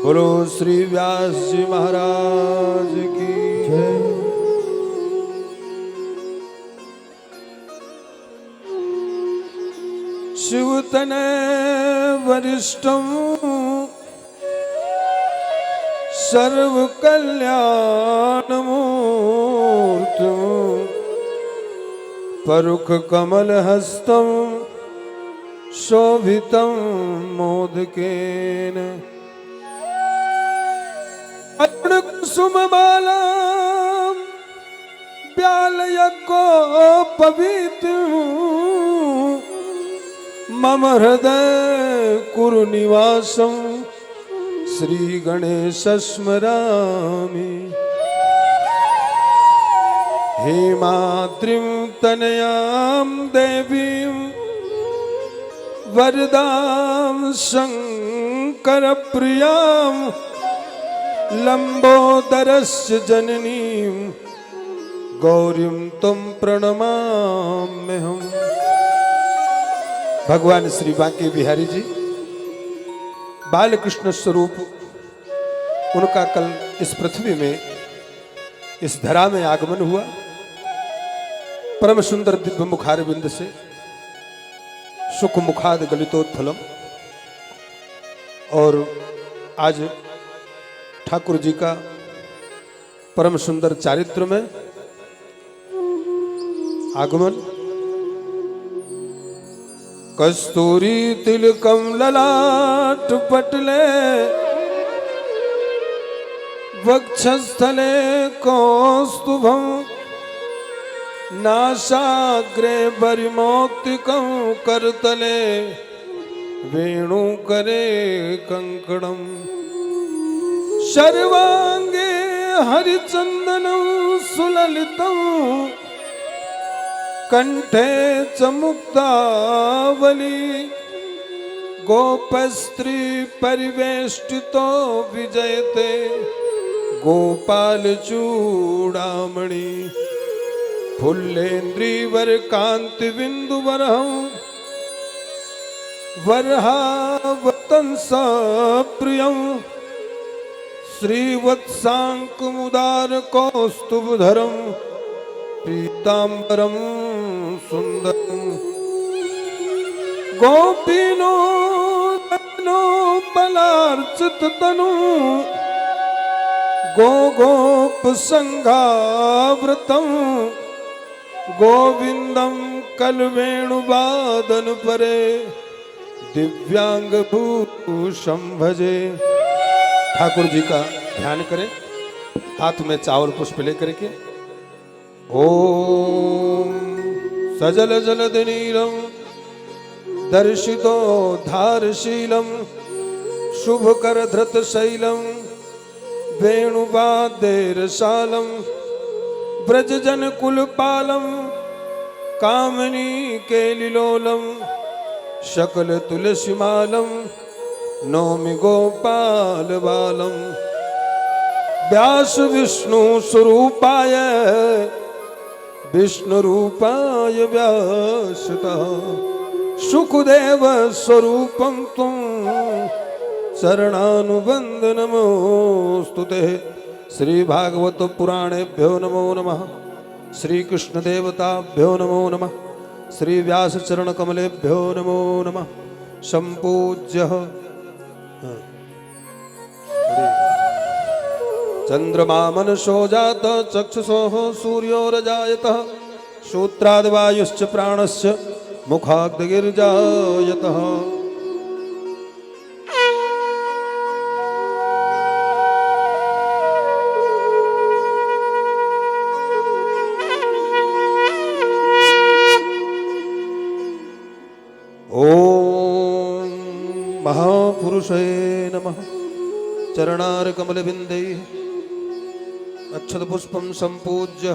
बोलो श्री व्यास जी महाराज की जय। शिवतने वरिष्ठम सर्व कल्याण मूर्तम परुख कमल हस्तम शोभितम मोदकेन अरुण कुसुम माला व्यालयको पवित्र मम हृदय कुरु निवासम श्री गणेश स्मरामि हेमाद्रिं तनयां देवीं वरदां शंकर प्रियां लंबोदरस्य जननीं गौरीं तुम प्रणमाम्यहम्। भगवान श्री बांके बिहारी जी बालकृष्ण स्वरूप उनका कल इस पृथ्वी में इस धरा में आगमन हुआ। परम सुंदर दिव्य मुखारविंद से सुख मुखाद गलितोत्फलम। और आज ठाकुर जी का परम सुंदर चारित्र में आगमन। कस्तूरी तिलकम ललाट पटले वक्षस्थले कौस्तुभम नासाग्रे बरिमौक्तिकं करतले वेणुकरे कंकणम सर्वांगे हरिचंदनं सुललितं कंठे च मुक्तावली गोपस्त्री परिवेष्टितो विजयते गोपाल चूड़ामणि फुल्लेन्द्रीवर कांति बिंदु वरहं वरहावतं सप्रियं श्रीवत्सांकुमुदार कौस्तुभधरं पीतांबरं सुंदरं गोपीनो तनो बलार्चित तनु गो गोप संघावृतं गोविंदम कलवेणुवादन परे दिव्यांग भूषम भजे। ठाकुर जी का ध्यान करें, हाथ में चावल पुष्प लेकर के ओम सजल जलद नीलम दर्शितो धारशीलम शुभकर धृत शैलम वेणुवाद्यरसालम ब्रजजन कुलपालम कामनी केलिलोलम शकल तुलसीमालम नौमि गोपाल बालम व्यास विष्णु स्वरूपाय विष्णु रूपाय व्यासतः सुखदेव स्वरूपं तुम शरणानुबंध नमोस्तुते। श्री भागवत पुराणेभ्यो नमो नमः। श्री कृष्ण देवताभ्यो नमो नमः। श्री व्यास चरण कमलेभ्यो नमो नमः। संपूज्य चंद्रमा मनसो जात चक्षुषोः सूर्योरजायतः श्रोत्राद्वायुश्च प्राणस्य मुखाग्निर्जायतः। ओम महापुरुषे नमः। चरणार कमलबिंदे अक्षत पुष्पम संपूज्य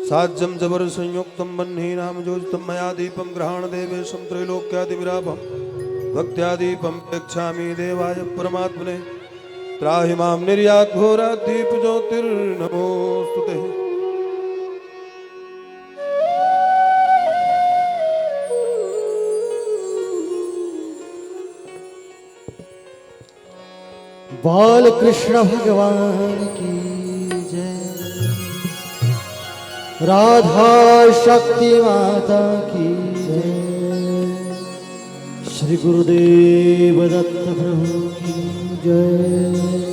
साज्यम जबर संयुक्तम बन्ही नाम जोजितम मया दीपम ग्रहण देवेशम त्रैलोक्यादिविराभम भक्त्यादीपम प्रेक्षामि देवाय परमात्मने त्राहि मां निर्यात घोरा दीप ज्योतिर्नमोस्तुते। बाल कृष्ण भगवान की जय, राधा शक्ति माता की जय, श्री गुरुदेव दत्त प्रभु की जय।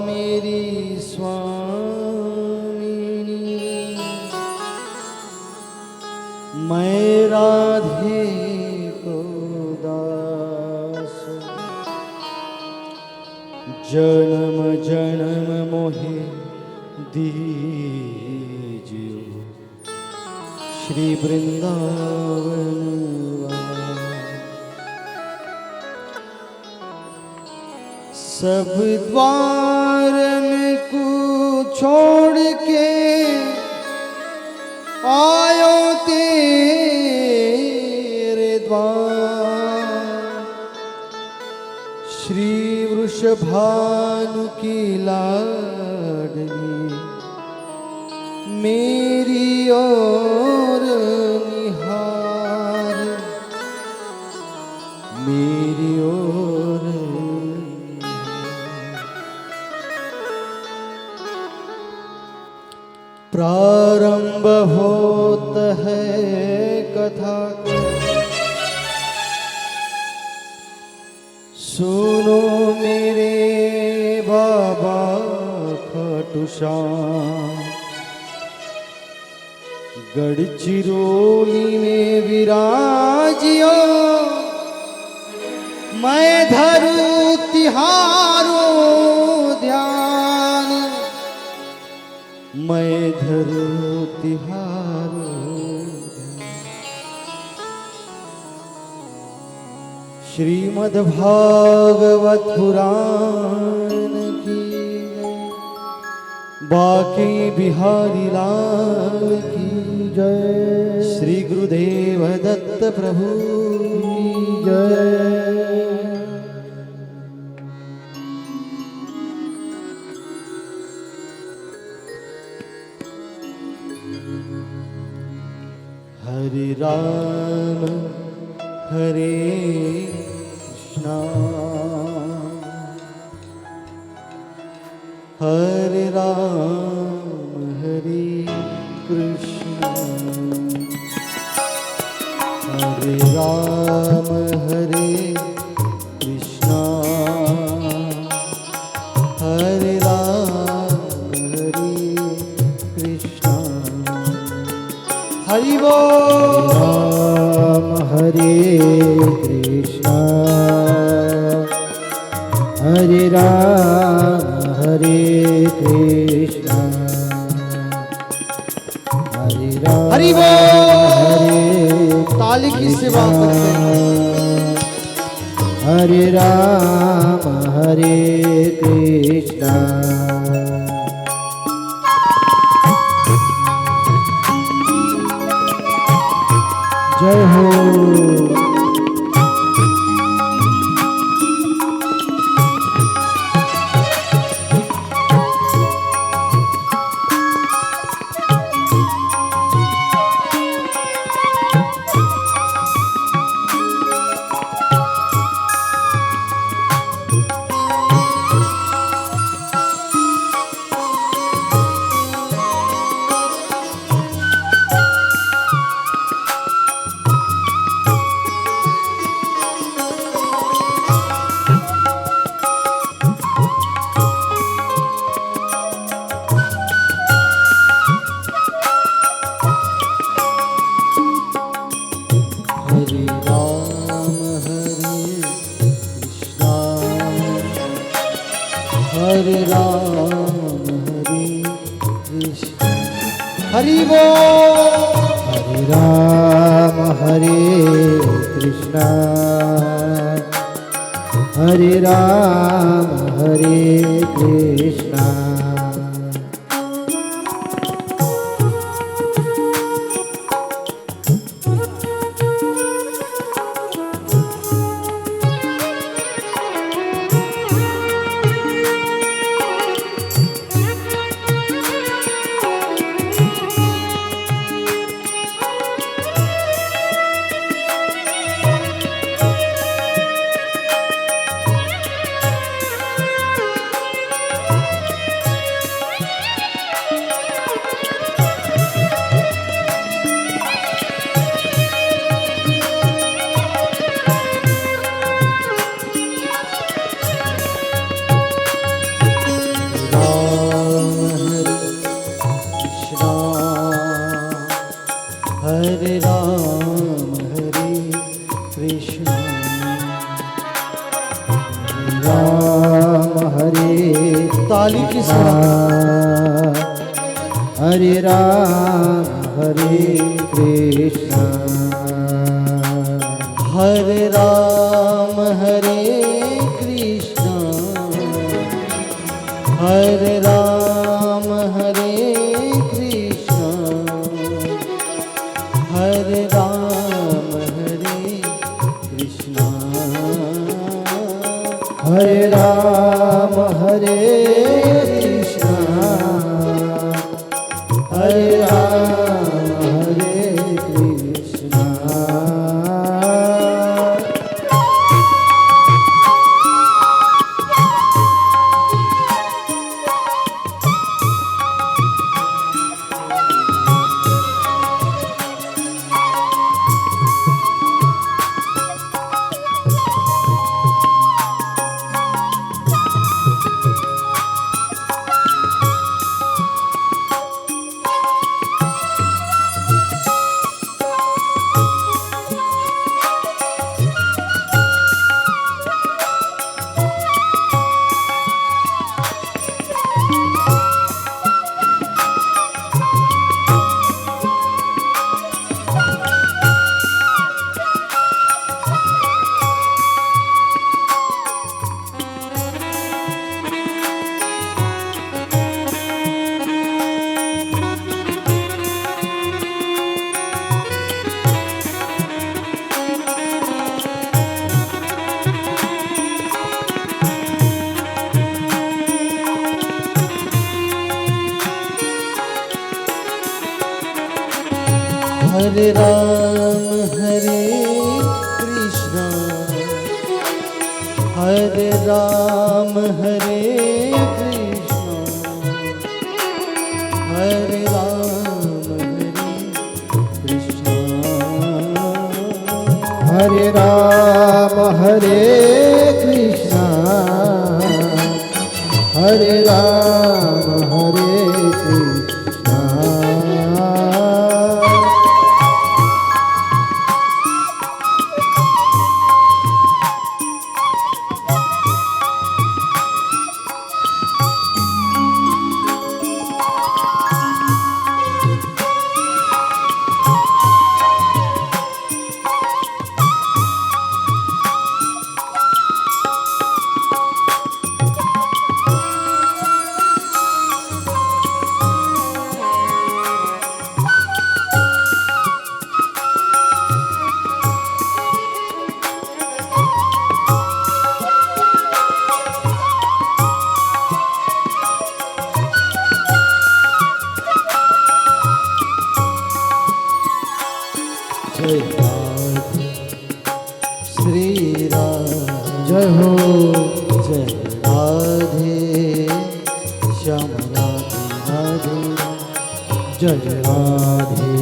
मेरी स्वामिनी, मैं राधे को दास, जन्म जन्म मोहे दीजियो श्री वृंदावन। सब द्वारन को छोड़ के आयो तेरे द्वार, श्री वृषभानु की लाडली मेरी ओर निहार, मेरी ओर प्रारंभ होता है कथा को, सुनो मेरे बाबा खाटू श्याम। गढ़चिरौली में विराजियो, मैं धरूं तिहारो ध्यान, मैं धरूं तिहारो श्रीमद्भागवत पुराण की, बाकी बिहारी लाल की जय, श्री गुरुदेव दत्त प्रभु की जय। हरे राम हरे कृष्णा, हरे राम हरे कृष्णा, हरे राम हरे कृष्णा, हरे राम हरे कृष्णा, हरि बोल। राम हरे कृष्णा, हरे राम हरे कृष्णा, हरे राम हरि बोल। ताली की सेवा करते हैं। हरे राम हरे कृष्णा, जय हो। हरे राम हरे कृष्ण हरि बोल। हरे राम हरे कृष्णा हरे राम हरे कृष्णा। हरे राम हरे कृष्ण राम हरे ताली की सेवा। हरे राम हरे कृष्णा हरे राम हरे कृष्ण हरे राम हरे कृष्ण हरे राम हरे कृष्ण हरे राम हरे कृष्णा हरे राम हरे कृष्णा। हरे राम हरे कृष्ण हरे राम हरे कृष्ण हरे राम हरे कृष्ण हरे राम हरे कृष्णा हरे राम हरे कृष्णा। जय राधे श्री राम जय हो जय राधे श्याम राधे राधे जय राधे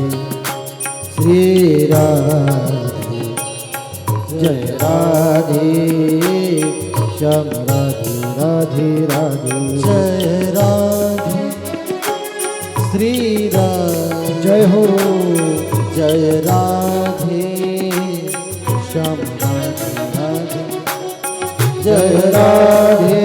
श्री राधे जय राधे श्याम राधे राधे राधे जय राधे श्री राधे जय हो जय राधे श्याम राधे राधे जय राधे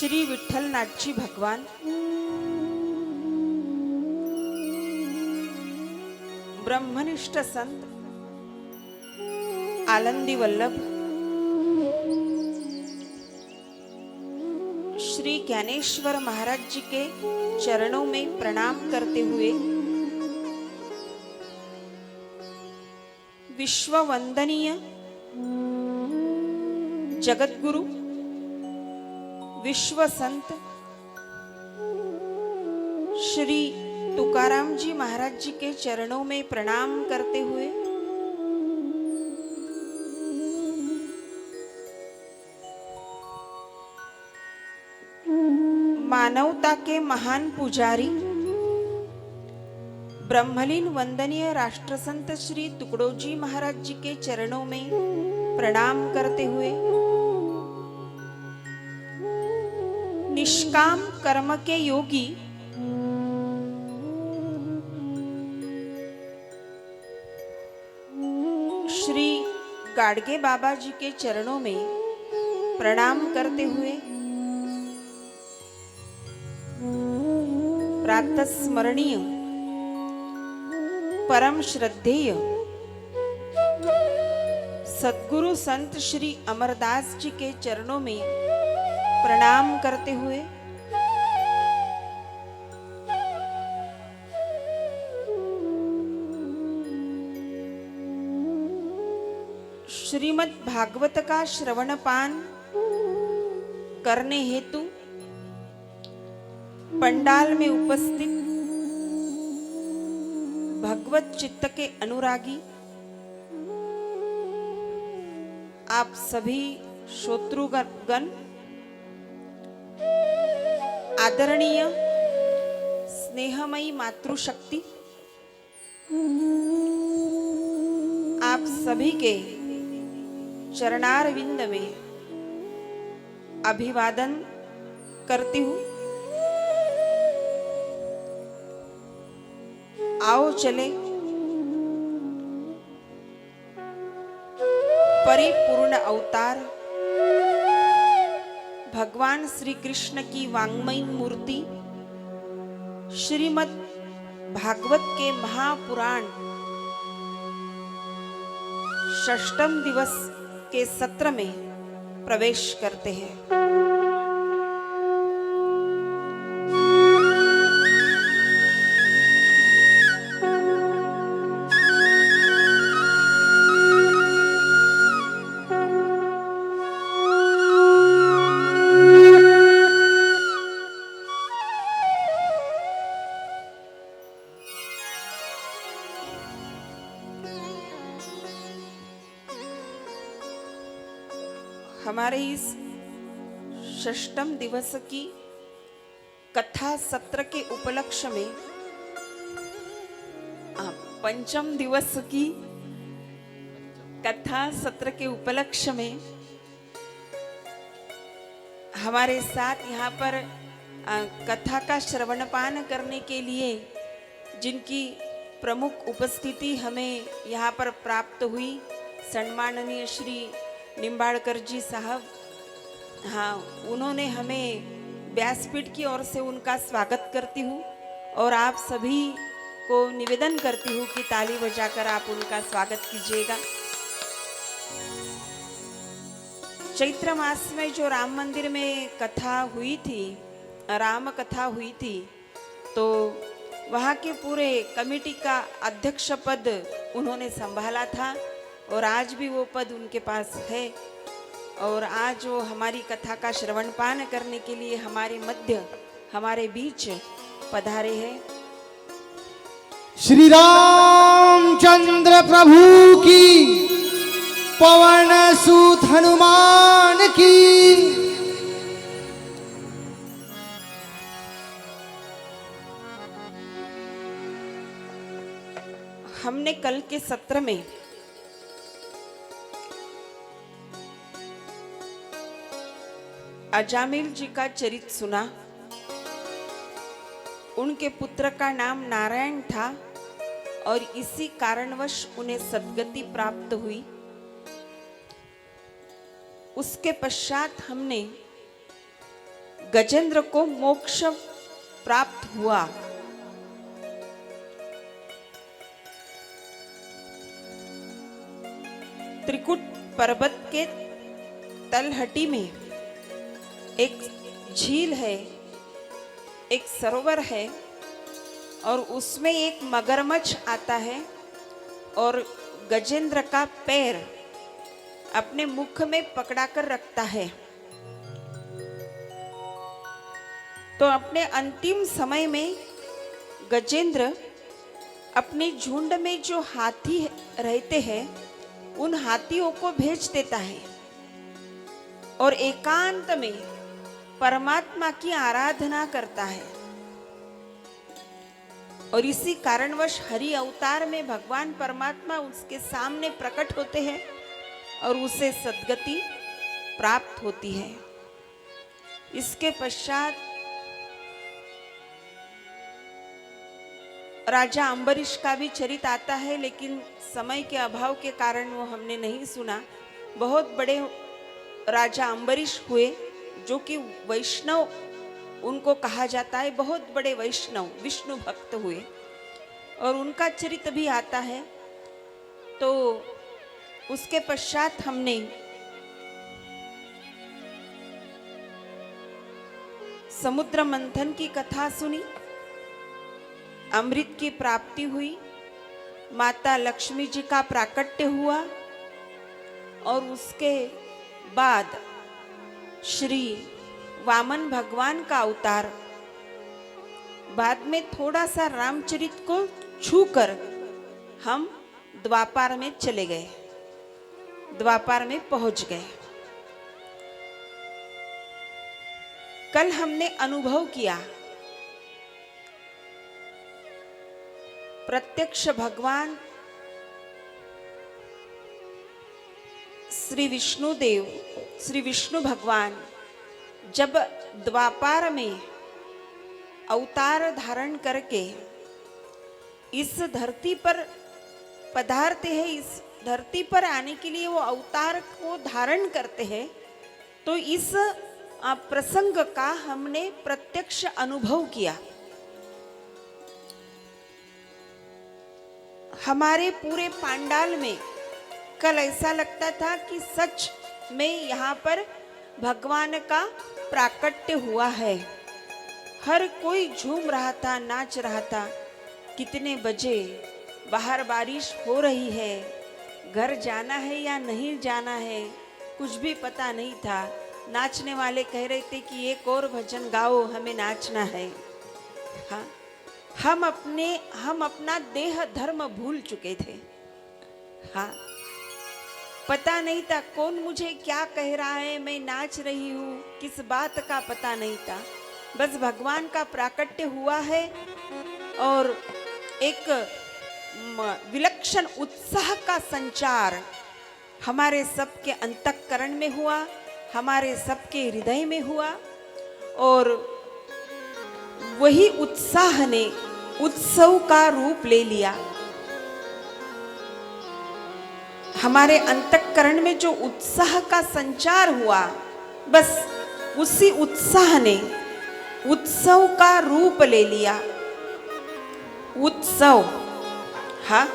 श्री विठ्ठलनाथजी भगवान ब्रह्मनिष्ठ संत आनंदी वल्लभ श्री ज्ञानेश्वर महाराज जी के चरणों में प्रणाम करते हुए विश्व वंदनीय जगतगुरु विश्व संत श्री तुकाराम जी महाराज जी के चरणों में प्रणाम करते हुए मानवता के महान पुजारी ब्रह्मलीन वंदनीय राष्ट्रसंत श्री तुकडोजी महाराज जी के चरणों में प्रणाम करते हुए निष्काम कर्म के योगी श्री गाडगे बाबा जी के चरणों में प्रणाम करते हुए प्रातः स्मरणीय परम श्रद्धेय सद्गुरु संत श्री अमरदास जी के चरणों में प्रणाम करते हुए श्रीमद् भागवत का श्रवण पान करने हेतु पंडाल में उपस्थित भगवत चित्त के अनुरागी आप सभी श्रोतृगण आदरणीय स्नेहमयी मातृशक्ति आप सभी के चरणारविंद में अभिवादन करती हूँ। आओ चले परिपूर्ण अवतार भगवान श्री कृष्ण की वांग्मयी मूर्ति श्रीमद् भागवत के महापुराण षष्ठम दिवस के सत्र में प्रवेश करते हैं। हमारे इस षष्ठम दिवस की कथा सत्र के उपलक्ष्य में पंचम दिवस की कथा सत्र के उपलक्ष्य में हमारे साथ यहाँ पर कथा का श्रवणपान करने के लिए जिनकी प्रमुख उपस्थिति हमें यहाँ पर प्राप्त हुई सम्माननीय श्री निम्बाड़कर जी साहब, हाँ, उन्होंने हमें व्यासपीठ की ओर से उनका स्वागत करती हूँ और आप सभी को निवेदन करती हूँ कि ताली बजाकर आप उनका स्वागत कीजिएगा। चैत्र मास में जो राम मंदिर में कथा हुई थी, राम कथा हुई थी, तो वहाँ के पूरे कमेटी का अध्यक्ष पद उन्होंने संभाला था और आज भी वो पद उनके पास है। और आज वो हमारी कथा का श्रवणपान करने के लिए हमारे मध्य हमारे बीच पधारे हैं। श्री रामचंद्र प्रभु की, पवन सुत हनुमान की। हमने कल के सत्र में अजामिल जी का चरित्र सुना। उनके पुत्र का नाम नारायण था और इसी कारणवश उन्हें सद्गति प्राप्त हुई। उसके पश्चात हमने गजेंद्र को मोक्ष प्राप्त हुआ। त्रिकुट पर्वत के तलहटी में एक झील है, एक सरोवर है और उसमें एक मगरमच्छ आता है और गजेंद्र का पैर अपने मुख में पकड़ाकर रखता है। तो अपने अंतिम समय में गजेंद्र अपने झुंड में जो हाथी रहते हैं उन हाथियों को भेज देता है और एकांत में परमात्मा की आराधना करता है। और इसी कारणवश हरि अवतार में भगवान परमात्मा उसके सामने प्रकट होते हैं और उसे सद्गति प्राप्त होती है। इसके पश्चात राजा अम्बरीश का भी चरित आता है, लेकिन समय के अभाव के कारण वो हमने नहीं सुना। बहुत बड़े राजा अम्बरीश हुए जो कि वैष्णव उनको कहा जाता है, बहुत बड़े वैष्णव विष्णु भक्त हुए और उनका चरित भी आता है। तो उसके पश्चात हमने समुद्र मंथन की कथा सुनी, अमृत की प्राप्ति हुई, माता लक्ष्मी जी का प्राकट्य हुआ और उसके बाद श्री वामन भगवान का अवतार। बाद में थोड़ा सा रामचरित को छूकर हम द्वापार में चले गए, द्वापार में पहुंच गए। कल हमने अनुभव किया प्रत्यक्ष भगवान श्री विष्णुदेव, श्री विष्णु भगवान जब द्वापार में अवतार धारण करके इस धरती पर पधारते हैं, इस धरती पर आने के लिए वो अवतार को धारण करते हैं, तो इस प्रसंग का हमने प्रत्यक्ष अनुभव किया। हमारे पूरे पांडाल में कल ऐसा लगता था कि सच में यहाँ पर भगवान का प्राकट्य हुआ है। हर कोई झूम रहा था, नाच रहा था। कितने बजे, बाहर बारिश हो रही है, घर जाना है या नहीं जाना है कुछ भी पता नहीं था। नाचने वाले कह रहे थे कि एक और भजन गाओ, हमें नाचना है। हाँ, हम अपना देह धर्म भूल चुके थे। हाँ, पता नहीं था कौन मुझे क्या कह रहा है, मैं नाच रही हूँ, किस बात का पता नहीं था। बस भगवान का प्राकट्य हुआ है और एक विलक्षण उत्साह का संचार हमारे सबके अंतःकरण में हुआ, हमारे सबके हृदय में हुआ और वही उत्साह ने उत्सव का रूप ले लिया। हमारे अंतःकरण में जो उत्साह का संचार हुआ, बस उसी उत्साह ने उत्सव का रूप ले लिया। उत्सव, हाँ,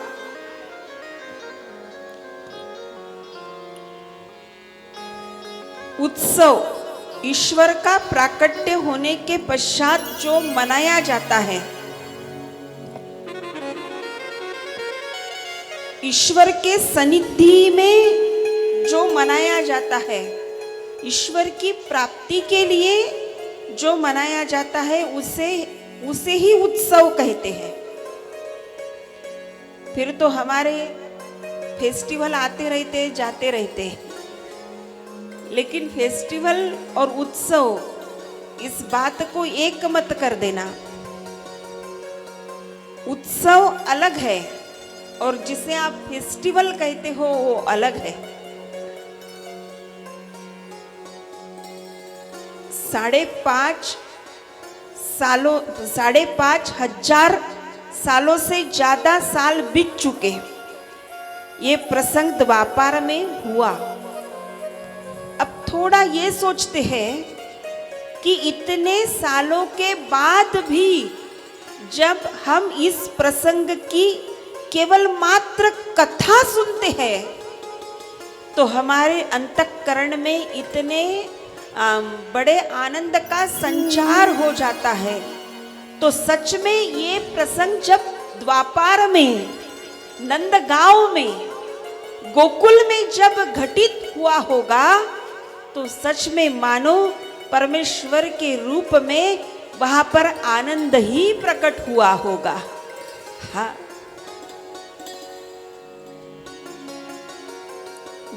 उत्सव ईश्वर का प्राकट्य होने के पश्चात जो मनाया जाता है, ईश्वर के सन्निधि में जो मनाया जाता है, ईश्वर की प्राप्ति के लिए जो मनाया जाता है, उसे ही उत्सव कहते हैं। फिर तो हमारे फेस्टिवल आते रहते जाते रहते, लेकिन फेस्टिवल और उत्सव इस बात को एक मत कर देना। उत्सव अलग है और जिसे आप फेस्टिवल कहते हो वो अलग है। 5,500 सालों से ज्यादा साल बीत चुके। ये प्रसंग द्वापार में हुआ। अब थोड़ा ये सोचते हैं कि इतने सालों के बाद भी जब हम इस प्रसंग की केवल मात्र कथा सुनते हैं तो हमारे अंतःकरण में इतने बड़े आनंद का संचार हो जाता है। तो सच में ये प्रसंग जब द्वापार में, नंदगांव में, गोकुल में जब घटित हुआ होगा तो सच में मानो परमेश्वर के रूप में वहां पर आनंद ही प्रकट हुआ होगा। हाँ,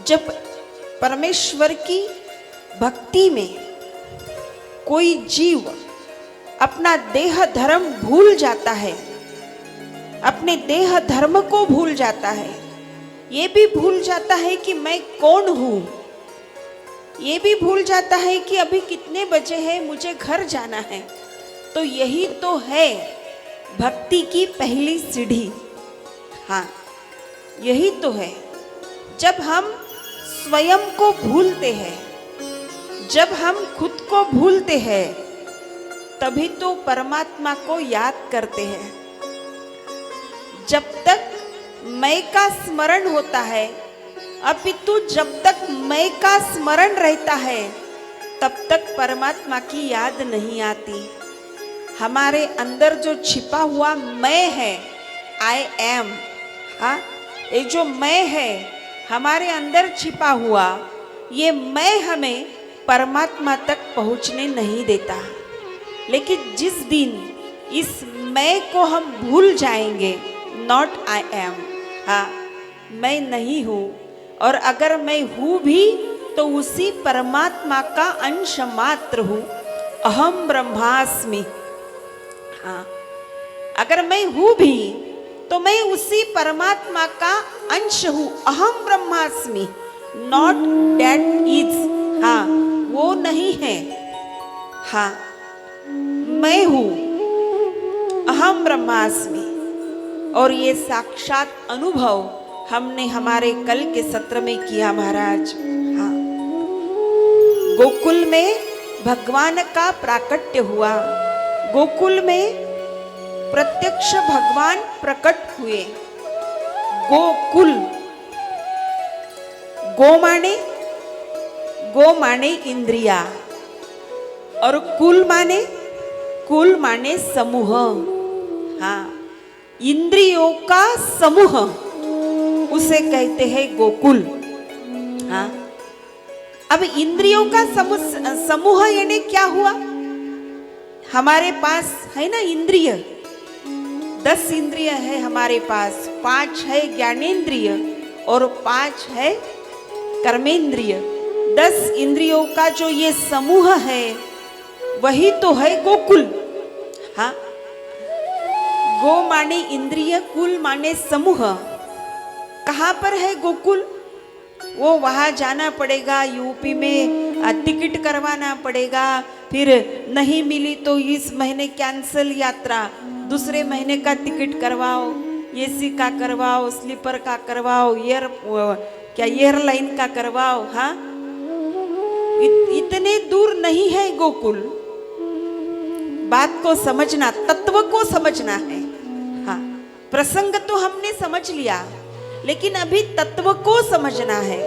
जब परमेश्वर की भक्ति में कोई जीव अपना देह धर्म भूल जाता है, अपने देह धर्म को भूल जाता है, ये भी भूल जाता है कि मैं कौन हूं, ये भी भूल जाता है कि अभी कितने बजे हैं, मुझे घर जाना है, तो यही तो है भक्ति की पहली सीढ़ी। हाँ, यही तो है। जब हम स्वयं को भूलते हैं, जब हम खुद को भूलते हैं, तभी तो परमात्मा को याद करते हैं। जब तक मैं का स्मरण होता है, अपितु जब तक मैं का स्मरण रहता है, तब तक परमात्मा की याद नहीं आती। हमारे अंदर जो छिपा हुआ मैं है, आई एम, हाँ, ये जो मैं है हमारे अंदर छिपा हुआ, ये मैं हमें परमात्मा तक पहुंचने नहीं देता। लेकिन जिस दिन इस मैं को हम भूल जाएंगे, नॉट आई एम, हाँ, मैं नहीं हूँ, और अगर मैं हूँ भी तो उसी परमात्मा का अंश मात्र हूँ, अहम ब्रह्मास्मि। हाँ, अगर मैं हूँ भी तो मैं उसी परमात्मा का अंश हूँ, अहम ब्रह्मास्मि, नॉट दैट इज, हाँ, वो नहीं है, हाँ, मैं हूँ, अहम ब्रह्मास्मि। और ये साक्षात अनुभव हमने हमारे कल के सत्र में किया महाराज। हाँ, गोकुल में भगवान का प्राकट्य हुआ, गोकुल में प्रत्यक्ष भगवान प्रकट हुए। गोकुल, गो माने इंद्रिया, और कुल माने समूह। हाँ, इंद्रियों का समूह उसे कहते हैं गोकुल। हाँ, अब इंद्रियों का समूह यानी क्या हुआ? हमारे पास है ना इंद्रिय, 10 इंद्रिय है हमारे पास, 5 है ज्ञानेंद्रिय और 5 है कर्मेंद्रिय। 10 इंद्रियों का जो ये समूह है वही तो है गोकुल। हाँ, गो माने इंद्रिय, कुल माने समूह। कहाँ पर है गोकुल? वो वहाँ जाना पड़ेगा, यूपी में टिकट करवाना पड़ेगा, फिर नहीं मिली तो इस महीने कैंसिल यात्रा, दूसरे महीने का टिकट करवाओ, एसी का करवाओ, स्लीपर का करवाओ, एयरलाइन का करवाओ। हाँ, इतने दूर नहीं है गोकुल। बात को समझना, तत्व को समझना है। हाँ, प्रसंग तो हमने समझ लिया, लेकिन अभी तत्व को समझना है।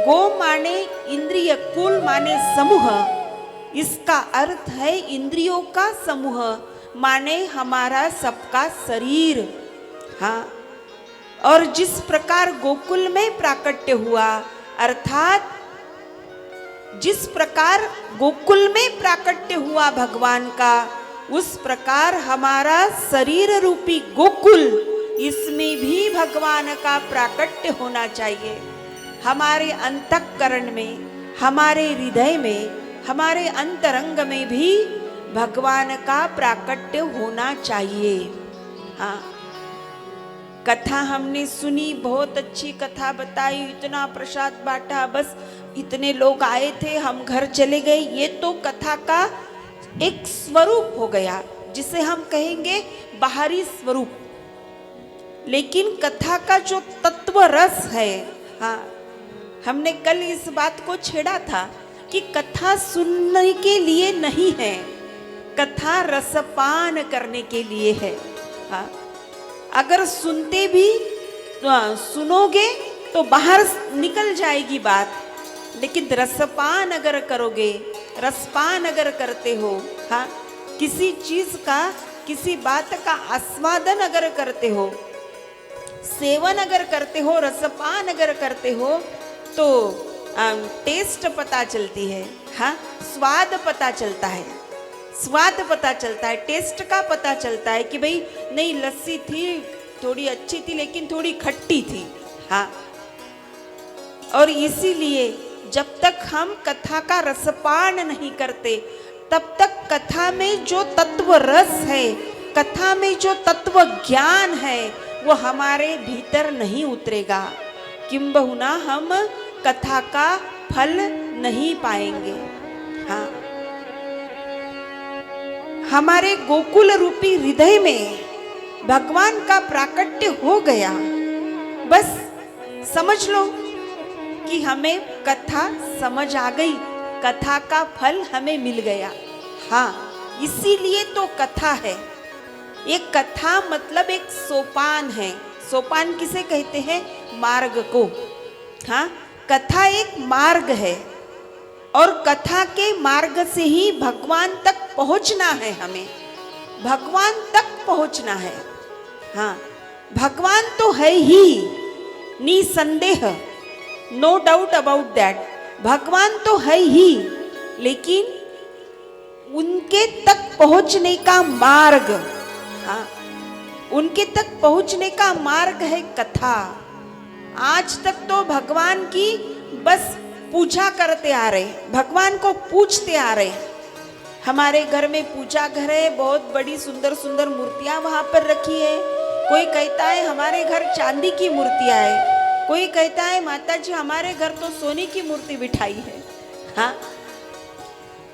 गो माने इंद्रिय, कुल माने समूह। इसका अर्थ है इंद्रियों का समूह माने हमारा सबका शरीर। हाँ, और जिस प्रकार गोकुल में प्राकट्य हुआ, अर्थात जिस प्रकार गोकुल में प्राकट्य हुआ भगवान का, उस प्रकार हमारा शरीर रूपी गोकुल, इसमें भी भगवान का प्राकट्य होना चाहिए। हमारे अंतःकरण में, हमारे हृदय में, हमारे अंतरंग में भी भगवान का प्राकट्य होना चाहिए। हाँ, कथा हमने सुनी, बहुत अच्छी कथा बताई, इतना प्रसाद बांटा, बस इतने लोग आए थे, हम घर चले गए। ये तो कथा का एक स्वरूप हो गया, जिसे हम कहेंगे बाहरी स्वरूप। लेकिन कथा का जो तत्व रस है, हाँ, हमने कल इस बात को छेड़ा था, कि कथा सुनने के लिए नहीं है, कथा रसपान करने के लिए है। हाँ, अगर सुनते भी सुनोगे तो बाहर निकल जाएगी बात, लेकिन रसपान अगर करोगे, रसपान अगर करते हो, हाँ, किसी चीज का, किसी बात का आस्वादन अगर करते हो, सेवन अगर करते हो, रसपान अगर करते हो, तो टेस्ट पता चलती है। हाँ, स्वाद पता चलता है, स्वाद पता चलता है, टेस्ट का पता चलता है कि भाई नहीं, लस्सी थी, थोड़ी अच्छी थी लेकिन थोड़ी खट्टी थी। हाँ, और इसीलिए जब तक हम कथा का रसपान नहीं करते, तब तक कथा में जो तत्व रस है, कथा में जो तत्व ज्ञान है, वो हमारे भीतर नहीं उतरेगा। किंबहुना हम कथा का फल नहीं पाएंगे। हाँ, हमारे गोकुल रूपी हृदय में भगवान का प्राकट्य हो गया, बस समझ लो कि हमें कथा समझ आ गई, कथा का फल हमें मिल गया। हाँ, इसीलिए तो कथा है। एक कथा मतलब एक सोपान है। सोपान किसे कहते हैं? मार्ग को। हाँ, कथा एक मार्ग है और कथा के मार्ग से ही भगवान तक पहुंचना है। हमें भगवान तक पहुंचना है। हाँ, भगवान तो है ही, निसंदेह, नो डाउट अबाउट दैट, भगवान तो है ही, लेकिन उनके तक पहुंचने का मार्ग, हाँ, उनके तक पहुंचने का मार्ग है कथा। आज तक तो भगवान की बस पूजा करते आ रहे, भगवान को पूजते आ रहे। हमारे घर में पूजा घर है, बहुत बड़ी सुंदर सुंदर मूर्तियां वहां पर रखी है। कोई कहता है हमारे घर चांदी की मूर्तियां है, कोई कहता है माता जी हमारे घर तो सोने की मूर्ति बिठाई है। हाँ,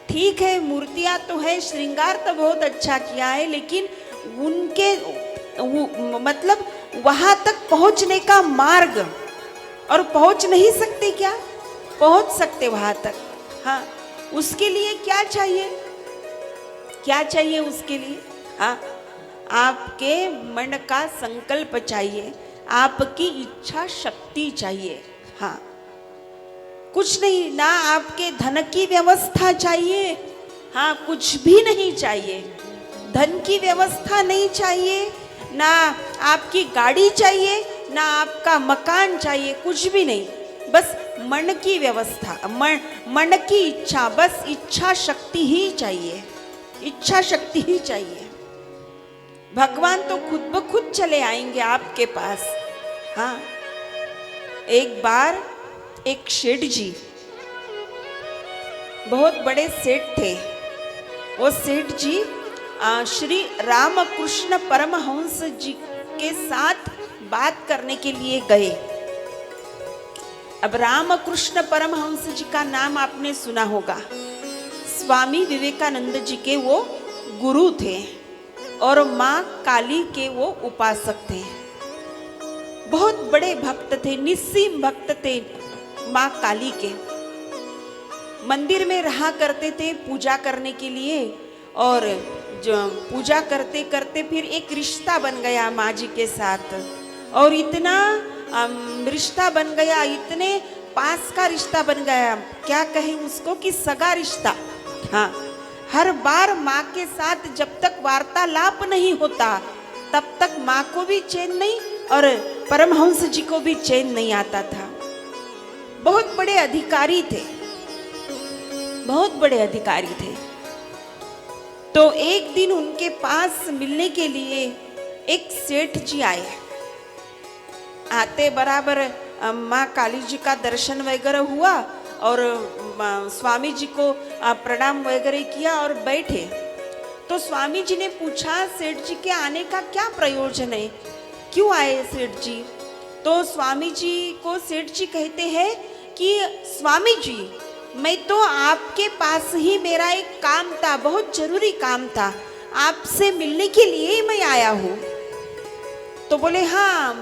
ठीक है, मूर्तियां तो है, श्रृंगार तो बहुत अच्छा किया है, लेकिन उनके मतलब वहां तक पहुंचने का मार्ग, और पहुंच नहीं सकते क्या? पहुंच सकते वहां तक। हाँ, उसके लिए क्या चाहिए? क्या चाहिए उसके लिए? हाँ, आपके मन का संकल्प चाहिए, आपकी इच्छा शक्ति चाहिए। हाँ, कुछ नहीं, ना आपके धन की व्यवस्था चाहिए, हाँ, कुछ भी नहीं चाहिए। धन की व्यवस्था नहीं चाहिए, ना आपकी गाड़ी चाहिए, ना आपका मकान चाहिए, कुछ भी नहीं, बस मन की व्यवस्था, मन की इच्छा, बस इच्छा शक्ति ही चाहिए, इच्छा शक्ति ही चाहिए। भगवान तो खुद ब खुद चले आएंगे आपके पास। हाँ, एक बार एक सेठ जी, बहुत बड़े सेठ थे। वो सेठ जी श्री रामकृष्ण परमहंस जी के साथ बात करने के लिए गए। अब रामकृष्ण परमहंस जी का नाम आपने सुना होगा। स्वामी विवेकानंद जी के वो गुरु थे और माँ काली के वो उपासक थे। बहुत बड़े भक्त थे, निस्सीम भक्त थे माँ काली के। मंदिर में रहा करते थे पूजा करने के लिए, और जो पूजा करते करते फिर एक रिश्ता बन गया माँ जी के साथ, और इतना रिश्ता बन गया, इतने पास का रिश्ता बन गया, क्या कहें उसको कि सगा रिश्ता। हाँ, हर बार माँ के साथ जब तक वार्तालाप नहीं होता तब तक माँ को भी चैन नहीं और परमहंस जी को भी चैन नहीं आता था। बहुत बड़े अधिकारी थे, बहुत बड़े अधिकारी थे। तो एक दिन उनके पास मिलने के लिए एक सेठ जी आए। आते बराबर माँ काली जी का दर्शन वगैरह हुआ और स्वामी जी को प्रणाम वगैरह किया और बैठे। तो स्वामी जी ने पूछा, सेठ जी के आने का क्या प्रयोजन है, क्यों आए सेठ जी? तो स्वामी जी को सेठ जी कहते हैं कि स्वामी जी, मैं तो आपके पास ही, मेरा एक काम था, बहुत जरूरी काम था, आपसे मिलने के लिए मैं आया हूँ। तो बोले हाँ,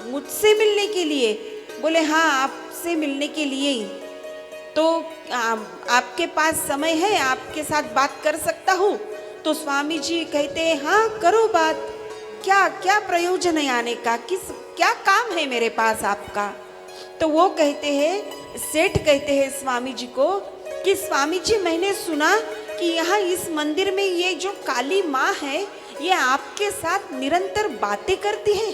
मुझसे मिलने के लिए? बोले हाँ, आपसे मिलने के लिए ही। तो आपके पास समय है, आपके साथ बात कर सकता हूँ? तो स्वामी जी कहते हैं हाँ करो बात, क्या क्या प्रयोजन है आने का, क्या काम है मेरे पास आपका? तो वो कहते हैं, सेठ कहते हैं स्वामी जी को कि स्वामी जी मैंने सुना कि यहाँ इस मंदिर में ये जो काली माँ है ये आपके साथ निरंतर बातें करती है।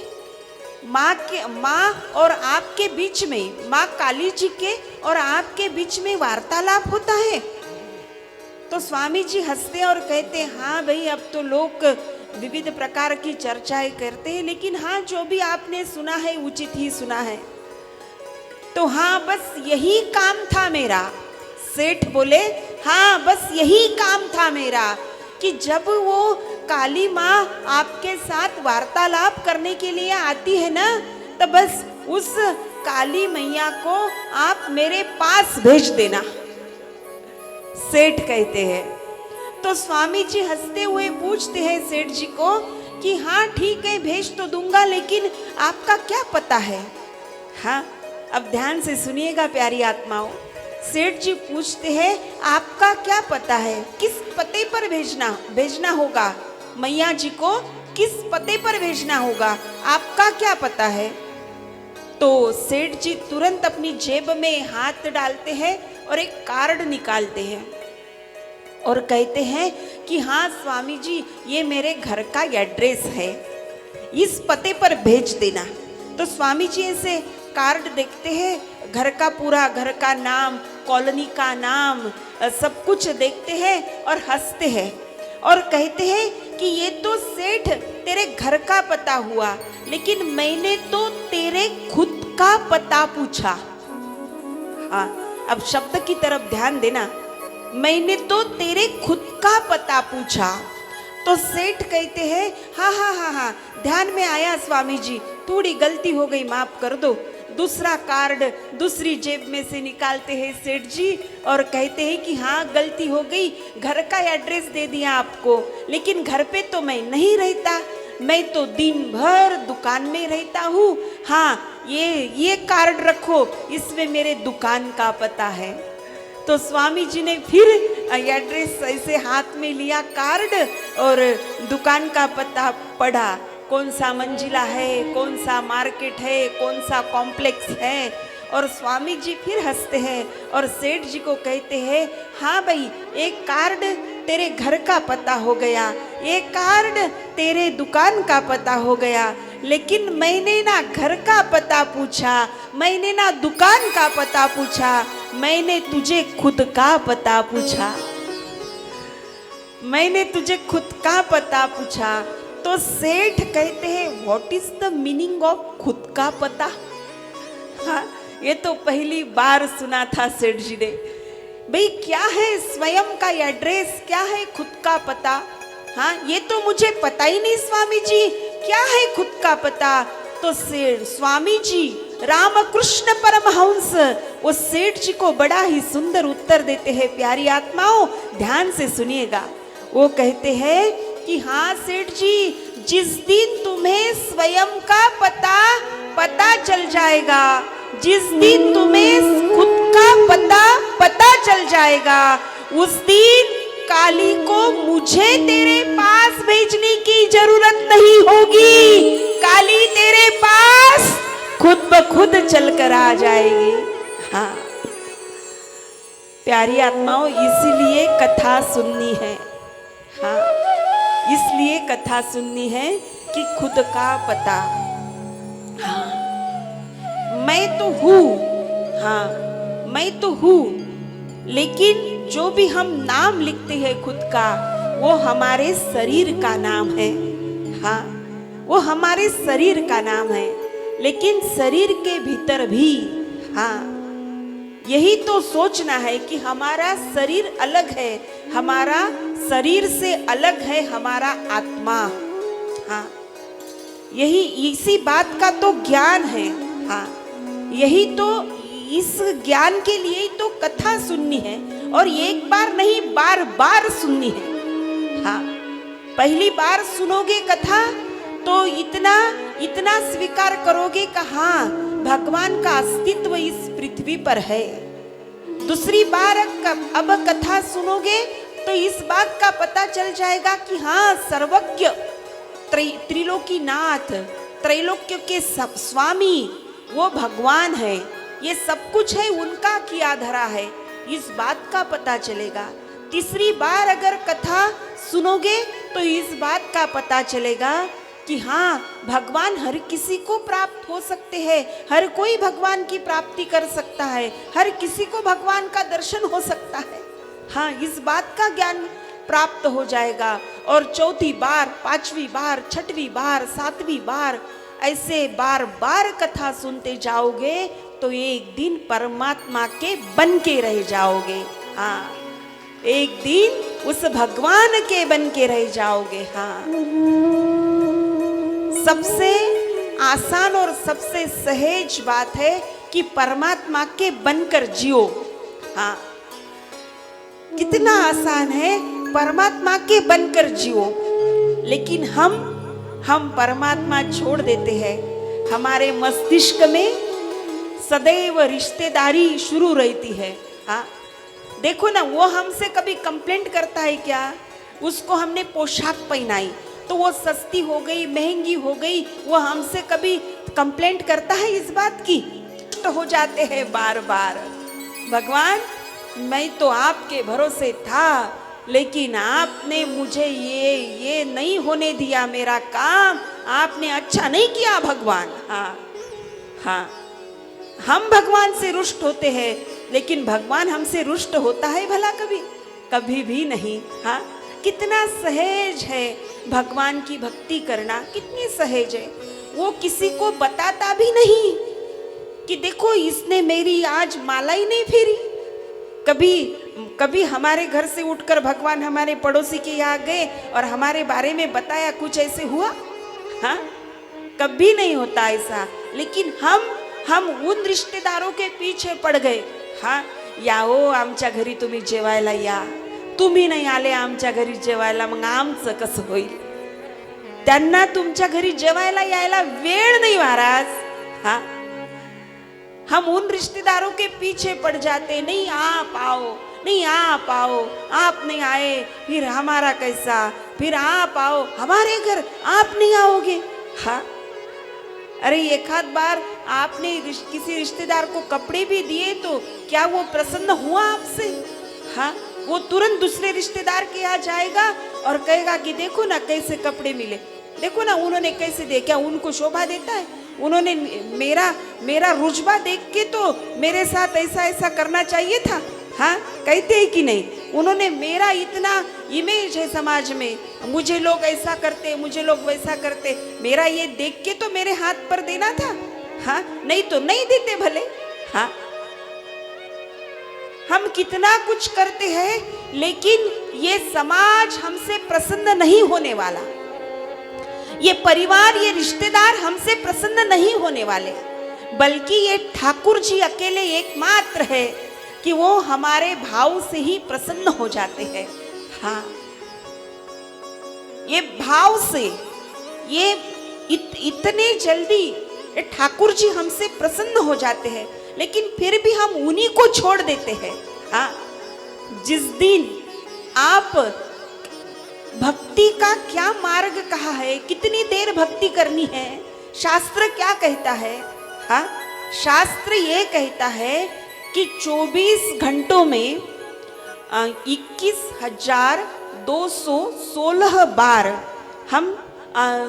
माँ और आपके बीच में, माँ काली जी के और आपके बीच में वार्तालाप होता है। तो स्वामी जी हंसते और कहते हाँ भाई, अब तो लोग विविध प्रकार की चर्चाएं करते हैं, लेकिन हाँ जो भी आपने सुना है उचित ही सुना है। तो हाँ बस यही काम था मेरा। सेठ बोले हाँ बस यही काम था मेरा कि जब वो काली माँ आपके साथ वार्तालाप करने के लिए आती है ना, तो बस उस काली मैया को आप मेरे पास भेज देना, सेठ कहते हैं। तो स्वामी जी हंसते हुए पूछते हैं सेठ जी को कि हाँ ठीक है भेज तो दूंगा, लेकिन आपका क्या पता है? हाँ अब ध्यान से सुनिएगा प्यारी आत्माओं। सेठ जी पूछते हैं आपका क्या पता है, किस पते पर भेजना होगा मैया जी को, किस पते पर भेजना होगा, आपका क्या पता है? तो सेठ जी तुरंत अपनी जेब में हाथ डालते हैं और एक कार्ड निकालते हैं और कहते हैं कि हाँ स्वामी जी ये मेरे घर का एड्रेस है, इस पते पर भेज देना। तो स्वामी जी ऐसे कार्ड देखते हैं, घर का पूरा, घर का नाम, कॉलोनी का नाम, सब कुछ देखते हैं और हंसते हैं और कहते हैं कि ये तो सेठ तेरे घर का पता हुआ, लेकिन मैंने तो तेरे खुद का पता पूछा। हाँ अब शब्द की तरफ ध्यान देना, मैंने तो तेरे खुद का पता पूछा। तो सेठ कहते हैं हाँ हाँ हाँ हाँ ध्यान में आया स्वामी जी, थोड़ी गलती हो गई, माफ कर दो। दूसरा कार्ड दूसरी जेब में से निकालते हैं सेठ जी और कहते हैं कि हाँ गलती हो गई, घर का एड्रेस दे दिया आपको, लेकिन घर पे तो मैं नहीं रहता, मैं तो दिन भर दुकान में रहता हूँ। हाँ ये कार्ड रखो, इसमें मेरे दुकान का पता है। तो स्वामी जी ने फिर एड्रेस ऐसे हाथ में लिया कार्ड और दुकान का पता पढ़ा, कौन सा मंजिला है, कौन सा मार्केट है, कौन सा कॉम्प्लेक्स है। और स्वामी जी फिर हंसते हैं और सेठ जी को कहते हैं हाँ भाई एक कार्ड तेरे घर का पता हो गया, एक कार्ड तेरे दुकान का पता हो गया, लेकिन मैंने ना घर का पता पूछा, मैंने ना दुकान का पता पूछा, मैंने तुझे खुद का पता पूछा, मैंने तुझे खुद का पता पूछा। तो सेठ कहते हैं what is the meaning of खुद का पता? हाँ ये तो पहली बार सुना था सेठ जी ने। भाई क्या है स्वयं का एड्रेस, क्या है खुद का पता? हाँ ये तो मुझे पता ही नहीं स्वामी जी, क्या है खुद का पता? तो सेठ स्वामी जी रामकृष्ण परमहंस वो सेठ जी को बड़ा ही सुंदर उत्तर देते हैं। प्यारी आत्माओं ध्यान से सुनिएगा, वो कहते हैं कि हाँ सेठ जी, जिस दिन तुम्हें स्वयं का पता चल जाएगा, जिस दिन तुम्हें खुद का पता चल जाएगा, उस दिन काली को मुझे तेरे पास भेजने की जरूरत नहीं होगी, काली तेरे पास खुद ब खुद चलकर आ जाएगी। हाँ प्यारी आत्माओं इसलिए कथा सुननी है। हाँ इसलिए कथा सुननी है कि खुद का पता। हाँ मैं तो हूँ, हाँ मैं तो हूँ, लेकिन जो भी हम नाम लिखते हैं खुद का वो हमारे शरीर का नाम है। हाँ वो हमारे शरीर का नाम है, लेकिन शरीर के भीतर भी हाँ यही तो सोचना है कि हमारा शरीर अलग है, हमारा शरीर से अलग है हमारा आत्मा। हाँ यही इसी बात का तो ज्ञान है। हाँ यही तो, इस ज्ञान के लिए तो कथा सुननी है और एक बार नहीं बार बार सुननी है। हाँ पहली बार सुनोगे कथा तो इतना स्वीकार करोगे कि हाँ भगवान का अस्तित्व इस पृथ्वी पर है। दूसरी बार अब कथा सुनोगे तो इस बात का पता चल जाएगा कि हाँ, सर्वज्ञ त्रिलोकीनाथ, त्रैलोक्य के सब स्वामी वो भगवान है, ये सब कुछ है उनका किया धरा है, इस बात का पता चलेगा। तीसरी बार अगर कथा सुनोगे तो इस बात का पता चलेगा कि हाँ, भगवान हर किसी को प्राप्त हो सकते हैं, हर कोई भगवान की प्राप्ति कर सकता है, हर किसी को भगवान का दर्शन हो सकता है। हाँ, इस बात का ज्ञान प्राप्त हो जाएगा। और चौथी बार, पांचवी बार, छठवीं बार, सातवीं बार ऐसे बार बार कथा सुनते जाओगे तो एक दिन परमात्मा के बन के रह जाओगे। हाँ, एक दिन उस भगवान के बन के रह जाओगे। हाँ, सबसे आसान और सबसे सहज बात है कि परमात्मा के बनकर जियो। हाँ, कितना आसान है, परमात्मा के बनकर जियो। लेकिन हम परमात्मा छोड़ देते हैं। हमारे मस्तिष्क में सदैव रिश्तेदारी शुरू रहती है। हाँ, देखो ना, वो हमसे कभी कंप्लेंट करता है क्या? उसको हमने पोशाक पहनाई तो वो सस्ती हो गई, महंगी हो गई, वो हमसे कभी कंप्लेंट करता है इस बात की? तो हो जाते हैं बार बार, भगवान मैं तो आपके भरोसे था, लेकिन आपने मुझे ये नहीं होने दिया, मेरा काम आपने अच्छा नहीं किया भगवान। हाँ हाँ, हम भगवान से रुष्ट होते हैं, लेकिन भगवान हमसे रुष्ट होता है भला कभी? कभी भी नहीं। हाँ, कितना सहज है भगवान की भक्ति करना, कितनी सहज है। वो किसी को बताता भी नहीं कि देखो इसने मेरी आज माला ही नहीं फेरी। कभी हमारे घर से उठकर भगवान हमारे पड़ोसी के यहाँ गए और हमारे बारे में बताया, कुछ ऐसे हुआ? हाँ, कभी नहीं होता ऐसा। लेकिन हम उन रिश्तेदारों के पीछे पड़ गए। हाँ, या ओ आमच्या घरी तुम्ही जेवायला या, तुम्ही नाही आले आमच्या घरी जेवायला, मग आमचं कसं होईल? त्यांना तुमच्या घरी जेवायला यायला वेळ नाही महाराज। हाँ, हम उन रिश्तेदारों के पीछे पड़ जाते, नहीं आप आओ, नहीं आप आओ, आप नहीं आए फिर हमारा कैसा, फिर आप आओ हमारे घर, आप नहीं आओगे। हाँ, अरे एक आध बार आपने किसी रिश्तेदार को कपड़े भी दिए तो क्या वो प्रसन्न हुआ आपसे? हाँ, वो तुरंत दूसरे रिश्तेदार के यहाँ जाएगा और कहेगा कि देखो ना कैसे कपड़े मिले, देखो ना उन्होंने कैसे दिए, क्या उनको शोभा देता है? उन्होंने मेरा रुजबा देख के तो मेरे साथ ऐसा ऐसा करना चाहिए था। हाँ, कहते हैं कि नहीं? उन्होंने मेरा इतना इमेज है समाज में, मुझे लोग ऐसा करते, मुझे लोग वैसा करते, मेरा ये देख के तो मेरे हाथ पर देना था। हाँ, नहीं तो नहीं देते भले। हाँ, हम कितना कुछ करते हैं, लेकिन ये समाज हमसे प्रसन्न नहीं होने वाला, ये परिवार, ये रिश्तेदार हमसे प्रसन्न नहीं होने वाले, बल्कि ये ठाकुर जी अकेले एकमात्र है कि वो हमारे भाव से ही प्रसन्न हो जाते हैं। हाँ, ये भाव से, ये इतने जल्दी ये ठाकुर जी हमसे प्रसन्न हो जाते हैं, लेकिन फिर भी हम उन्हीं को छोड़ देते हैं। हाँ, जिस दिन आप भक्ति का क्या मार्ग कहा है, कितनी देर भक्ति करनी है, शास्त्र क्या कहता है? हाँ, शास्त्र ये कहता है कि 24 घंटों में 21,216 बार हम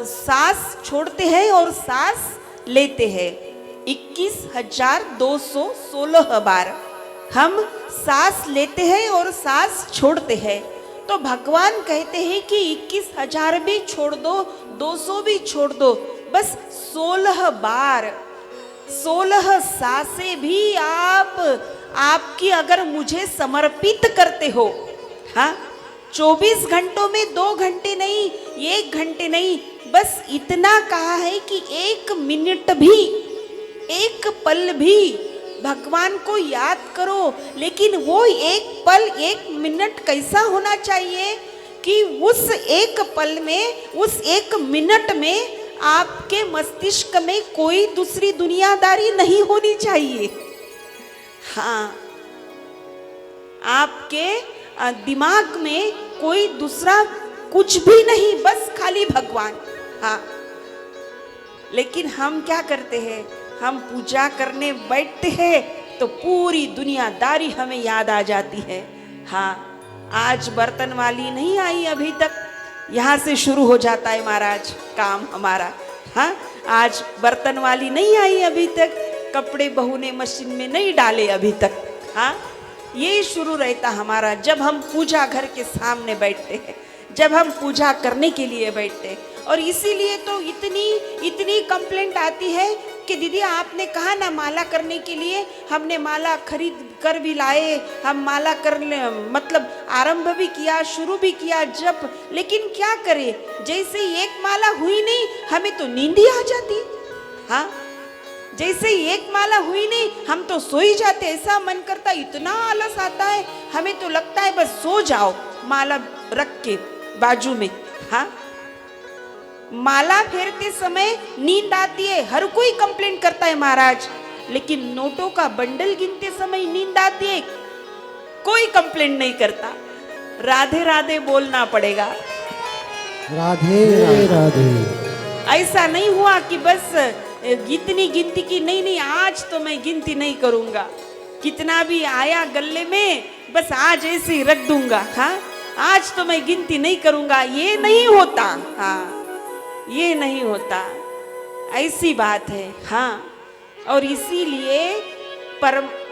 सांस छोड़ते हैं और सांस लेते हैं। 21,216 बार हम सांस लेते हैं और सांस छोड़ते हैं। तो भगवान कहते हैं कि 21,000 भी छोड़ दो, 200 भी छोड़ दो, बस 16 बार, 16 सांसें भी आपकी अगर मुझे समर्पित करते हो। हाँ, 24 घंटों में 2 घंटे नहीं, 1 घंटे नहीं, बस इतना कहा है कि 1 मिनट भी, 1 पल भी भगवान को याद करो। लेकिन वो 1 पल, 1 मिनट कैसा होना चाहिए कि उस 1 पल में, उस 1 मिनट में आपके मस्तिष्क में कोई दूसरी दुनियादारी नहीं होनी चाहिए। हाँ, आपके दिमाग में कोई दूसरा कुछ भी नहीं, बस खाली भगवान। हाँ, लेकिन हम क्या करते हैं, हम पूजा करने बैठते हैं तो पूरी दुनियादारी हमें याद आ जाती है। हाँ, आज बर्तन वाली नहीं आई अभी तक, यहाँ से शुरू हो जाता है महाराज काम हमारा। हाँ, आज बर्तन वाली नहीं आई अभी तक, कपड़े बहू ने मशीन में नहीं डाले अभी तक। हाँ, ये शुरू रहता हमारा जब हम पूजा घर के सामने बैठते हैं, जब हम पूजा करने के लिए बैठते हैं। और इसीलिए तो इतनी कंप्लेंट आती है कि दीदी आपने कहा ना माला करने के लिए, हमने माला खरीद कर भी लाए, हम माला करने मतलब आरंभ भी किया, शुरू भी किया जप, लेकिन क्या करें, जैसे एक माला हुई नहीं हमें तो नींद ही आ जाती। हाँ, जैसे एक माला हुई नहीं हम तो सो ही जाते, ऐसा मन करता, इतना आलस आता है, हमें तो लगता है बस सो जाओ माला रख के बाजू में। हाँ, माला फेरते समय नींद आती है, हर कोई कंप्लेंट करता है महाराज, लेकिन नोटों का बंडल गिनते समय नींद आती है, कोई कंप्लेंट नहीं करता। राधे राधे बोलना पड़ेगा। राधे राधे। ऐसा नहीं हुआ कि बस इतनी गिनती की, नहीं, आज तो मैं गिनती नहीं करूंगा, कितना भी आया गले में बस आज ऐसे ही रख दूंगा। हाँ, आज तो मैं गिनती नहीं करूंगा, ये नहीं होता। हाँ, ये नहीं होता, ऐसी बात है। हाँ, और इसीलिए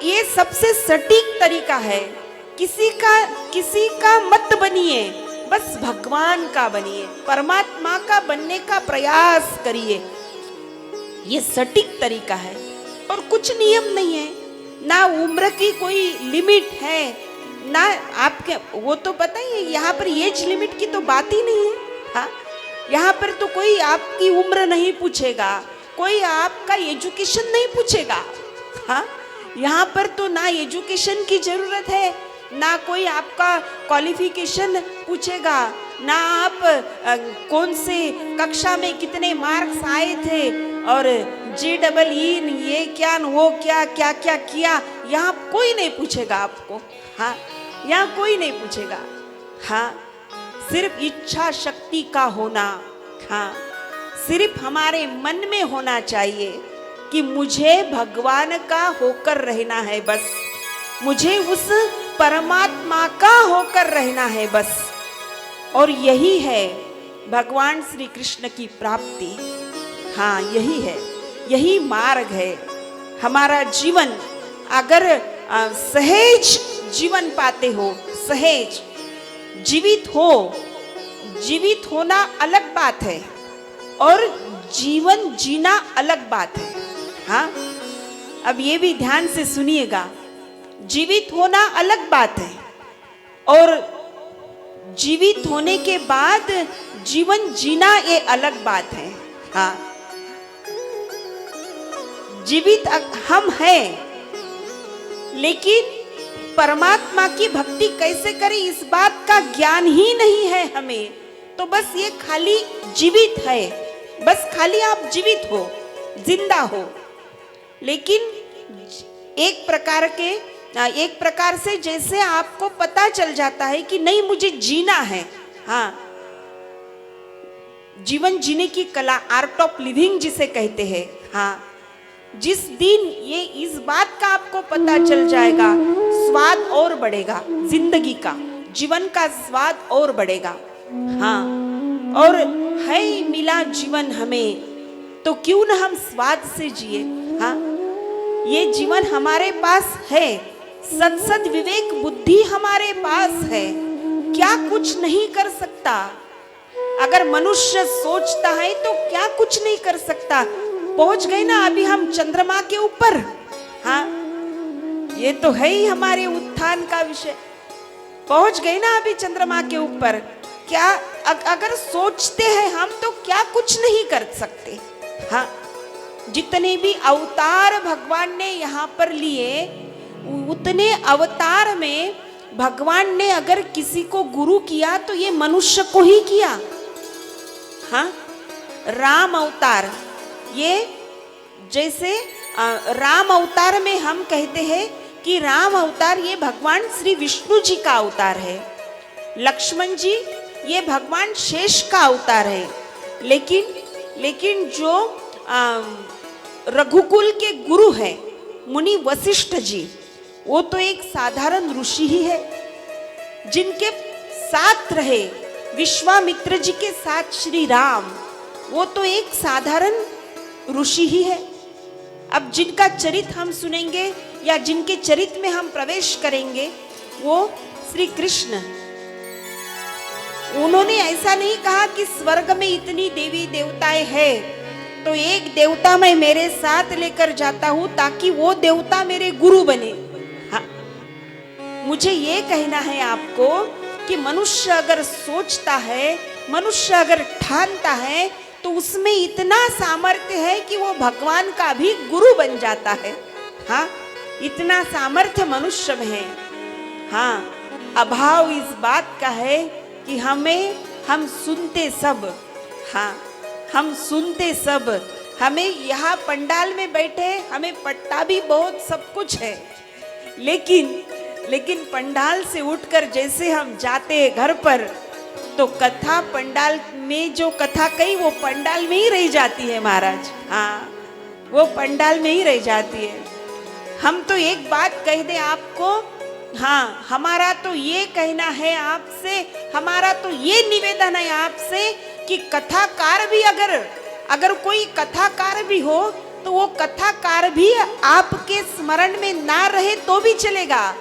ये सबसे सटीक तरीका है, किसी का मत बनिए, बस भगवान का बनिए, परमात्मा का बनने का प्रयास करिए, ये सटीक तरीका है। और कुछ नियम नहीं है, ना उम्र की कोई लिमिट है, ना आपके, वो तो पता ही है, यहाँ पर एज लिमिट की तो बात ही नहीं है। हाँ, यहाँ पर तो कोई आपकी उम्र नहीं पूछेगा, कोई आपका एजुकेशन नहीं पूछेगा। हाँ, यहाँ पर तो ना एजुकेशन की जरूरत है, ना कोई आपका क्वालिफिकेशन पूछेगा, ना आप कौन से कक्षा में कितने मार्क्स आए थे और JEE ये क्या वो क्या क्या क्या किया, यहाँ कोई नहीं पूछेगा आपको। हाँ, यहाँ कोई नहीं पूछेगा। हाँ, सिर्फ इच्छा शक्ति का होना, हाँ, सिर्फ हमारे मन में होना चाहिए कि मुझे भगवान का होकर रहना है, बस मुझे उस परमात्मा का होकर रहना है बस। और यही है भगवान श्री कृष्ण की प्राप्ति। हाँ, यही है, यही मार्ग है। हमारा जीवन अगर सहज जीवन पाते हो, सहज जीवित होना अलग बात है और जीवन जीना अलग बात है। हाँ, अब ये भी ध्यान से सुनिएगा, जीवित होना अलग बात है और जीवित होने के बाद जीवन जीना ये अलग बात है। हाँ, जीवित हम हैं, लेकिन परमात्मा की भक्ति कैसे करें इस बात का ज्ञान ही नहीं है हमें, तो बस ये खाली जीवित है, बस खाली आप जीवित हो, जिंदा हो, लेकिन एक प्रकार से जैसे आपको पता चल जाता है कि नहीं मुझे जीना है। हाँ, जीवन जीने की कला, आर्ट ऑफ लिविंग जिसे कहते हैं। हाँ, जिस दिन ये इस बात का आपको पता चल जाएगा, स्वाद और बढ़ेगा जिंदगी का, जीवन का स्वाद और बढ़ेगा। हाँ, और है मिला जीवन हमें, तो क्यों न हम स्वाद से जिए। हाँ, ये जीवन हमारे पास है, सद विवेक बुद्धि हमारे पास है, क्या कुछ नहीं कर सकता। अगर मनुष्य सोचता है तो क्या कुछ नहीं कर सकता। पहुंच गए ना अभी हम चंद्रमा के ऊपर। हाँ, ये तो है ही हमारे उत्थान का विषय। पहुंच गए ना अभी चंद्रमा के ऊपर, क्या अगर सोचते हैं हम तो क्या कुछ नहीं कर सकते। हाँ, जितने भी अवतार भगवान ने यहाँ पर लिए, उतने अवतार में भगवान ने अगर किसी को गुरु किया तो ये मनुष्य को ही किया। हाँ, राम अवतार, ये जैसे राम अवतार में हम कहते हैं कि राम अवतार ये भगवान श्री विष्णु जी का अवतार है, लक्ष्मण जी ये भगवान शेष का अवतार है, लेकिन जो रघुकुल के गुरु हैं मुनि वशिष्ठ जी, वो तो एक साधारण ऋषि ही है। जिनके साथ रहे विश्वामित्र जी के साथ श्री राम, वो तो एक साधारण ऋषि ही है। अब जिनका चरित्र हम सुनेंगे या जिनके चरित्र में हम प्रवेश करेंगे वो श्री कृष्ण। उन्होंने ऐसा नहीं कहा कि स्वर्ग में इतनी देवी देवताएं हैं तो एक देवता मैं मेरे साथ लेकर जाता हूं ताकि वो देवता मेरे गुरु बने। हाँ, मुझे ये कहना है आपको कि मनुष्य अगर सोचता है, मनुष्य अगर ठानता है तो उसमें इतना सामर्थ्य है कि वो भगवान का भी गुरु बन जाता है। हाँ, इतना सामर्थ्य मनुष्य में है। हाँ, अभाव इस बात का है कि हम सुनते सब, हाँ हम सुनते सब, हमें यहाँ पंडाल में बैठे हमें पट्टा भी बहुत सब कुछ है, लेकिन पंडाल से उठकर जैसे हम जाते हैं घर पर तो कथा पंडाल में जो कथा कही वो पंडाल में ही रह जाती है महाराज। हाँ, वो पंडाल में ही रह जाती है। हम तो एक बात कह दें आपको, हाँ हमारा तो ये कहना है आपसे, हमारा तो ये निवेदन है आपसे कि कथाकार भी अगर कोई कथाकार भी हो तो वो कथाकार भी आपके स्मरण में ना रहे तो भी चलेगा,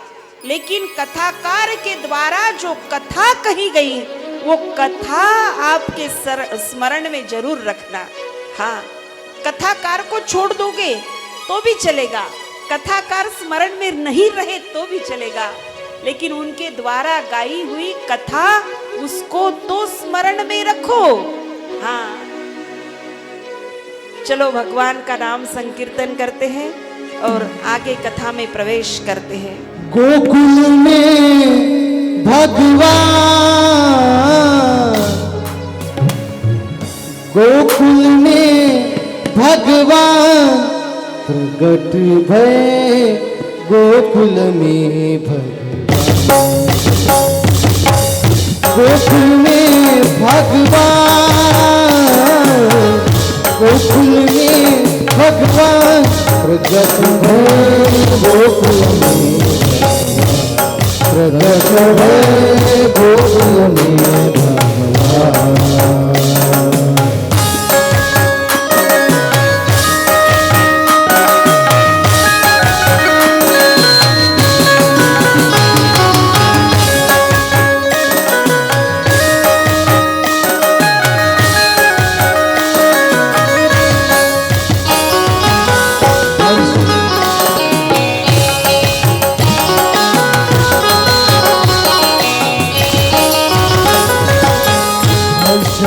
लेकिन कथाकार के द्वारा जो कथा कही गई वो कथा आपके स्मरण में जरूर रखना। हाँ, कथाकार को छोड़ दोगे तो भी चलेगा, कथाकार स्मरण में नहीं रहे तो भी चलेगा, लेकिन उनके द्वारा गाई हुई कथा उसको तो स्मरण में रखो। हाँ, चलो भगवान का नाम संकीर्तन करते हैं और आगे कथा में प्रवेश करते हैं। गोकुल में भगवान प्रगट भय, गोकुल में भगवान, गोकुल में भगवान प्रगट भय, गोकुल में प्रगट भय, गोकुल में भगवान।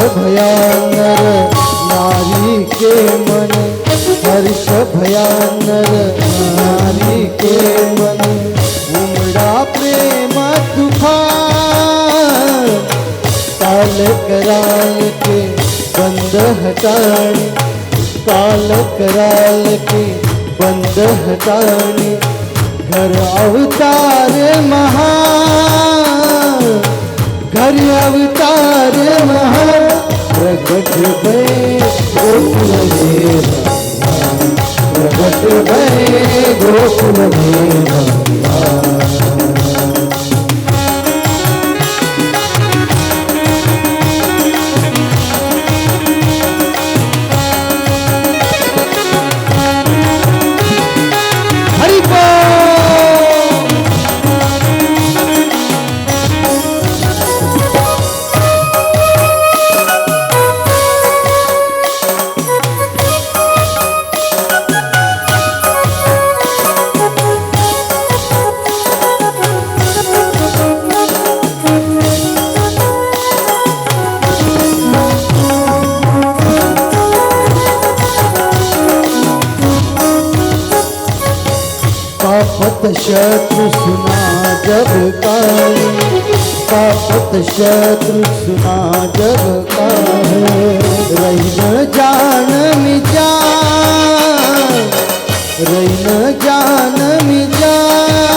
भयानर नारी के मन, हर्ष भयानर नारी के मन, उमड़ा प्रेम तूफान, काल कराल के बंद हटाने, काल कराल के बंद हटाने, घर अवतार महान, घर अवतार महान, प्रगट भय गोकुल में भगवान, प्रगट भय गोकुल में भगवान। हरि बोल। पापत शत्रु सुना जब काहे, पापत शत्रु सुना जब काहे, रही न जान मिजान, रही न जान मिजान,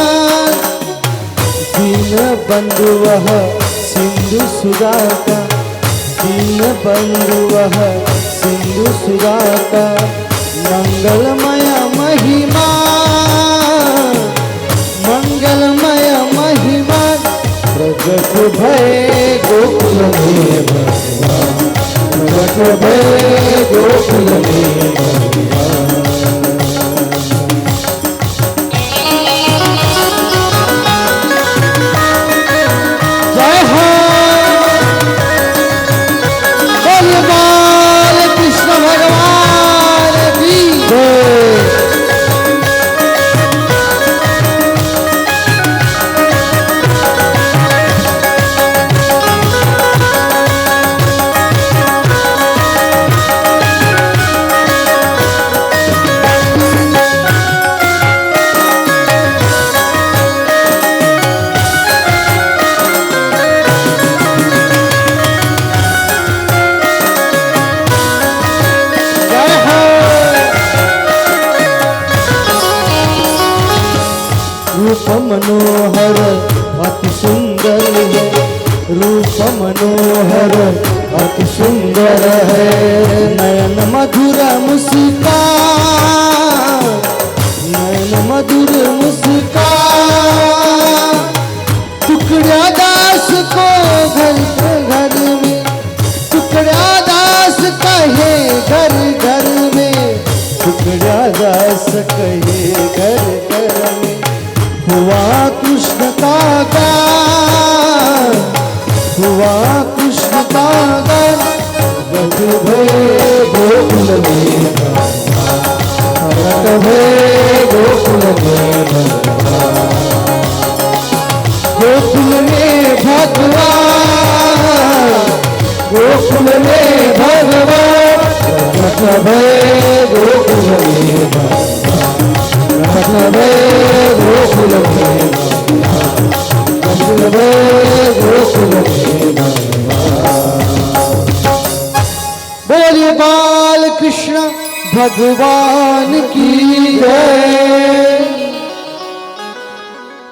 बंधु वह सिंधु सुधा का, दीन बंधु वह सिंधु सुधा का। मंगलमय महिमा, मंगलमय महिमा, प्रगट भय गोकुल में भगवान, प्रगट भय गोकुल में भगवान। जय हो बोलिए बाल कृष्ण भगवान की जय। रूप मनोहर अति सुंदर है, रूप मनोहर अति सुंदर है। नयन मधुर मुस्कान, नयन मधुर मुस्कान। टुकड़ा दास को घर घर में, टुकड़ा दास कहे घर घर में, टुकड़ा दास कहे घर घर में। हुआ कृष्ण का गान, हुआ कृष्ण का गान, रट भये गोकुल में भगवान, रट भये गोकुल में भगवान, गोकुल में भगवान, गोकुल में भगवान, रट भये गोकुल में भगवान, रट भये गोकुल में भगवान, गोकुल में गोकुल में भगवान। बोलिए बाल कृष्ण भगवान की जय।